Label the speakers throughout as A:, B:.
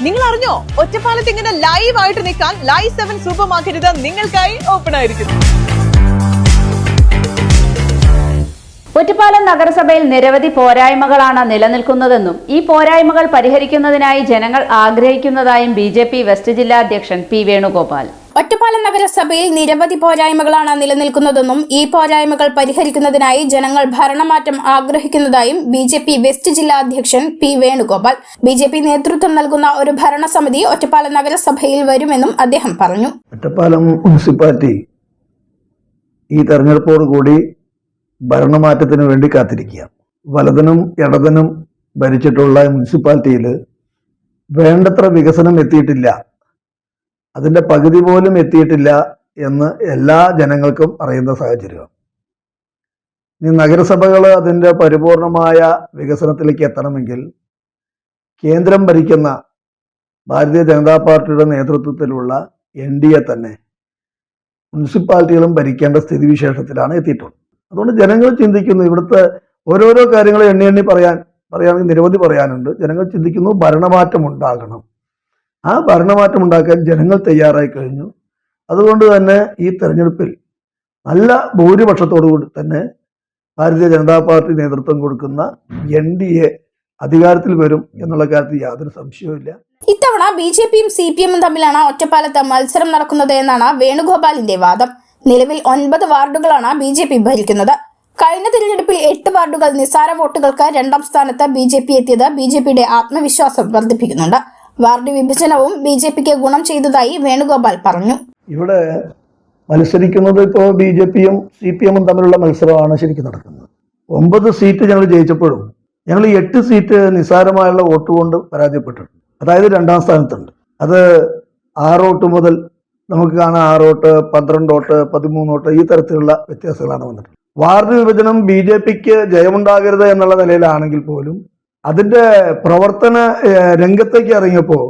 A: നിങ്ങൾ അറിഞ്ഞോ, ഒറ്റപ്പാലത്ത് ഇങ്ങനെ ലൈവ് ആയിട്ട് നിൽക്കാൻ ലൈവ് 7 സൂപ്പർ മാർക്കറ്റ് നിങ്ങൾക്കായി ഓപ്പൺ ആയിരിക്കുന്നു.
B: ഒറ്റപ്പാലം നഗരസഭയിൽ നിരവധി പോരായ്മകളാണ് നിലനിൽക്കുന്നതെന്നും ഈ പോരായ്മകൾ പരിഹരിക്കുന്നതിനായി ജനങ്ങൾ ആഗ്രഹിക്കുന്നതായും ബിജെപി വെസ്റ്റ് ജില്ലാ അധ്യക്ഷൻ പി വേണുഗോപാൽ.
C: ഒറ്റപ്പാലം നഗരസഭയിൽ നിരവധി പോരായ്മകളാണ് നിലനിൽക്കുന്നതെന്നും ഈ പോരായ്മകൾ പരിഹരിക്കുന്നതിനായി ജനങ്ങൾ ഭരണമാറ്റം ആഗ്രഹിക്കുന്നതായും ബിജെപി വെസ്റ്റ് ജില്ലാ അധ്യക്ഷൻ പി വേണുഗോപാൽ. ബിജെപി നേതൃത്വം നൽകുന്ന ഒരു ഭരണസമിതി ഒറ്റപ്പാലം നഗരസഭയിൽ വരുമെന്നും അദ്ദേഹം പറഞ്ഞു.
D: ഒറ്റപ്പാലം മുനിസിപ്പാലിറ്റി ഈ തെരഞ്ഞെടുപ്പോടുകൂടി ഭരണമാറ്റത്തിന് വേണ്ടി കാത്തിരിക്കുക. വലതിനും ഇടതിനും ഭരിച്ചിട്ടുള്ള മുനിസിപ്പാലിറ്റിയിൽ വേണ്ടത്ര വികസനം എത്തിയിട്ടില്ല, അതിൻ്റെ പകുതി പോലും എത്തിയിട്ടില്ല എന്ന് എല്ലാ ജനങ്ങൾക്കും അറിയുന്ന സാഹചര്യമാണ്. ഇനി നഗരസഭകൾ അതിൻ്റെ പരിപൂർണമായ വികസനത്തിലേക്ക് എത്തണമെങ്കിൽ കേന്ദ്രം ഭരിക്കുന്ന ഭാരതീയ ജനതാ പാർട്ടിയുടെ നേതൃത്വത്തിലുള്ള NDA തന്നെ മുനിസിപ്പാലിറ്റികളും ഭരിക്കേണ്ട സ്ഥിതിവിശേഷത്തിലാണ് എത്തിയിട്ടുള്ളത്. അതുകൊണ്ട് ജനങ്ങൾ ചിന്തിക്കുന്നു, ഇവിടുത്തെ ഓരോരോ കാര്യങ്ങൾ എണ്ണി പറയുകയാണെങ്കിൽ നിരവധി പറയാനുണ്ട്. ജനങ്ങൾ ചിന്തിക്കുന്നു ഭരണമാറ്റം ഉണ്ടാകണം. ആ ഭരണമാറ്റം ഉണ്ടാക്കാൻ ജനങ്ങൾ തയ്യാറായി കഴിഞ്ഞു. അതുകൊണ്ട് തന്നെ ഈ തെരഞ്ഞെടുപ്പിൽ നല്ല ഭൂരിപക്ഷത്തോടു കൂടി തന്നെ ഭാരതീയ ജനതാ പാർട്ടി നേതൃത്വം കൊടുക്കുന്ന NDA അധികാരത്തിൽ വരും എന്നുള്ള കാര്യത്തിൽ യാതൊരു സംശയവുമില്ല.
C: ഇത്തവണ BJPയും CPMഉം തമ്മിലാണ് ഒറ്റപ്പാലത്ത് മത്സരം നടക്കുന്നത് എന്നാണ് വേണുഗോപാലിന്റെ വാദം. നിലവിൽ 9 വാർഡുകളാണ് BJP ഭരിക്കുന്നത്. കഴിഞ്ഞ തിരഞ്ഞെടുപ്പിൽ 8 വാർഡുകൾ നിസ്സാര വോട്ടുകൾക്ക് 2ാം സ്ഥാനത്ത് BJP എത്തിയത് BJPയുടെ ആത്മവിശ്വാസം വർദ്ധിപ്പിക്കുന്നുണ്ട്. വാർഡ് വിഭജനവും BJPക്ക് ഗുണം ചെയ്തതായി വേണുഗോപാൽ പറഞ്ഞു.
D: ഇവിടെ മത്സരിക്കുന്നത് ഇപ്പോൾ BJPയും CPMഉം തമ്മിലുള്ള മത്സരമാണ് ശരിക്കും നടക്കുന്നത്. 9 സീറ്റ് ഞങ്ങൾ ജയിച്ചപ്പോഴും ഞങ്ങൾ 8 സീറ്റ് നിസ്സാരമായുള്ള വോട്ട് കൊണ്ട് പരാജയപ്പെട്ടിട്ടുണ്ട്. അതായത് 2ാം സ്ഥാനത്തുണ്ട്. അത് 6 വോട്ട് മുതൽ നമുക്ക് കാണാം 6 വോട്ട്, 12 വോട്ട്, 13 വോട്ട്, ഈ തരത്തിലുള്ള വ്യത്യാസങ്ങളാണ് വന്നിട്ടുള്ളത്. വാർഡ് വിഭജനം BJPക്ക് ജയമുണ്ടാകരുത് എന്നുള്ള നിലയിലാണെങ്കിൽ പോലും അതിന്റെ പ്രവർത്തന രംഗത്തേക്ക് ഇറങ്ങിയപ്പോൾ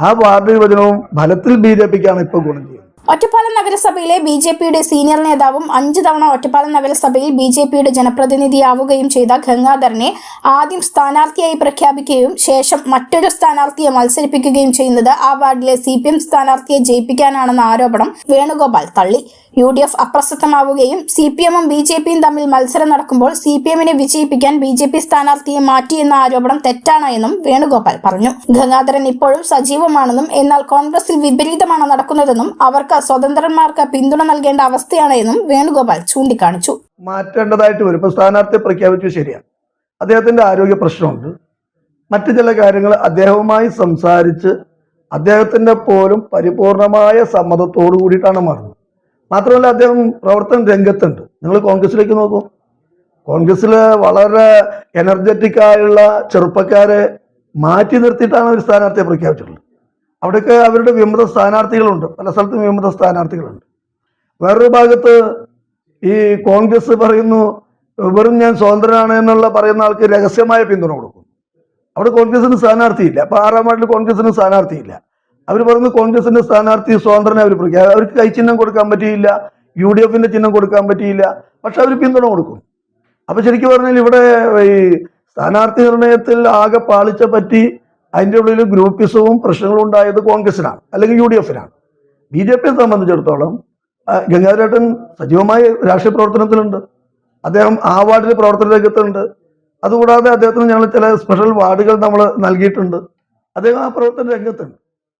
D: ആ വാർഡ് വിഭജനവും ഫലത്തിൽ BJPക്കാണ് ഇപ്പോൾ ഗുണം ചെയ്യുന്നത്.
C: ഒറ്റപ്പാലം നഗരസഭയിലെ BJPയുടെ സീനിയർ നേതാവും 5 തവണ ഒറ്റപ്പാലം നഗരസഭയിൽ BJPയുടെ ജനപ്രതിനിധിയാവുകയും ചെയ്ത ഗംഗാധരനെ ആദ്യം സ്ഥാനാർത്ഥിയായി പ്രഖ്യാപിക്കുകയും ശേഷം മറ്റൊരു സ്ഥാനാർത്ഥിയെ മത്സരിപ്പിക്കുകയും ചെയ്യുന്നത് ആ വാർഡിലെ CPM സ്ഥാനാർത്ഥിയെ ജയിപ്പിക്കാനാണെന്ന ആരോപണം വേണുഗോപാൽ തള്ളി. UDF അപ്രസക്തമാവുകയും CPMഉം BJPയും തമ്മിൽ മത്സരം നടക്കുമ്പോൾ CPMനെ വിജയിപ്പിക്കാൻ BJP സ്ഥാനാർത്ഥിയെ മാറ്റിയെന്ന ആരോപണം തെറ്റാണ് എന്നും വേണുഗോപാൽ പറഞ്ഞു. ഗംഗാധരൻ ഇപ്പോഴും സജീവമാണെന്നും എന്നാൽ കോൺഗ്രസിൽ വിപരീതമാണ് നടക്കുന്നതെന്നും അവർക്ക് സ്വതന്ത്രന്മാർക്ക് പിന്തുണ നൽകേണ്ട അവസ്ഥയാണ് എന്നും വേണുഗോപാൽ ചൂണ്ടിക്കാണിച്ചു.
D: മാറ്റേണ്ടതായിട്ട് വരും. ഇപ്പോൾ സ്ഥാനാർത്ഥിയെ പ്രഖ്യാപിച്ചു, ശരിയാണ്, അദ്ദേഹത്തിന്റെ ആരോഗ്യ പ്രശ്നമുണ്ട്, മറ്റു ചില കാര്യങ്ങൾ അദ്ദേഹവുമായി സംസാരിച്ച് അദ്ദേഹത്തിന്റെ പോലും പരിപൂർണമായ സമ്മതത്തോടു കൂടിയിട്ടാണ് മാറുന്നത്. മാത്രമല്ല അദ്ദേഹം പ്രവർത്തന രംഗത്തുണ്ട്. നിങ്ങൾ കോൺഗ്രസിലേക്ക് നോക്കൂ, കോൺഗ്രസ്സിൽ വളരെ എനർജറ്റിക് ആയുള്ള ചെറുപ്പക്കാരെ മാറ്റി നിർത്തിയിട്ടാണ് ഒരു സ്ഥാനാർത്ഥിയെ പ്രഖ്യാപിച്ചിട്ടുള്ളത്. അവിടെയൊക്കെ അവരുടെ വിമത സ്ഥാനാർത്ഥികളുണ്ട്, പല സ്ഥലത്തും വിമത സ്ഥാനാർത്ഥികളുണ്ട്. വേറൊരു ഭാഗത്ത് ഈ കോൺഗ്രസ് പറയുന്നു വെറും ഞാൻ സ്വതന്ത്രനാണ് എന്നുള്ള പറയുന്ന ആൾക്ക് രഹസ്യമായ പിന്തുണ കൊടുക്കും. അവിടെ കോൺഗ്രസിന് സ്ഥാനാർത്ഥിയില്ല. അപ്പൊ 6ാം വാർഡിൽ കോൺഗ്രസിന് സ്ഥാനാർത്ഥിയില്ല. അവർ പറയുന്നു കോൺഗ്രസിന്റെ സ്ഥാനാർത്ഥി സ്വതന്ത്രനെ അവർ പ്രഖ്യാപിക്കും. അവർക്ക് കൈച്ചിഹ്നം കൊടുക്കാൻ പറ്റിയില്ല, UDFന്റെ ചിഹ്നം കൊടുക്കാൻ പറ്റിയില്ല, പക്ഷെ അവർ പിന്തുണ കൊടുക്കും. അപ്പൊ ശരിക്കും പറഞ്ഞാൽ ഇവിടെ ഈ സ്ഥാനാർത്ഥി നിർണയത്തിൽ ആകെ പാളിച്ച പറ്റി അതിൻ്റെ ഉള്ളിൽ ഗ്രൂപ്പിസവും പ്രശ്നങ്ങളും ഉണ്ടായത് കോൺഗ്രസിനാണ്, അല്ലെങ്കിൽ UDFനാണ്. BJPയെ സംബന്ധിച്ചിടത്തോളം ഗംഗാധരേട്ടൻ സജീവമായി രാഷ്ട്രീയ പ്രവർത്തനത്തിലുണ്ട്. അദ്ദേഹം ആ വാർഡിൽ പ്രവർത്തന രംഗത്തുണ്ട്. അതുകൂടാതെ അദ്ദേഹത്തിന് ഞങ്ങൾ ചില സ്പെഷ്യൽ വാർഡുകൾ നമ്മൾ നൽകിയിട്ടുണ്ട്. അദ്ദേഹം ആ പ്രവർത്തന രംഗത്തുണ്ട്.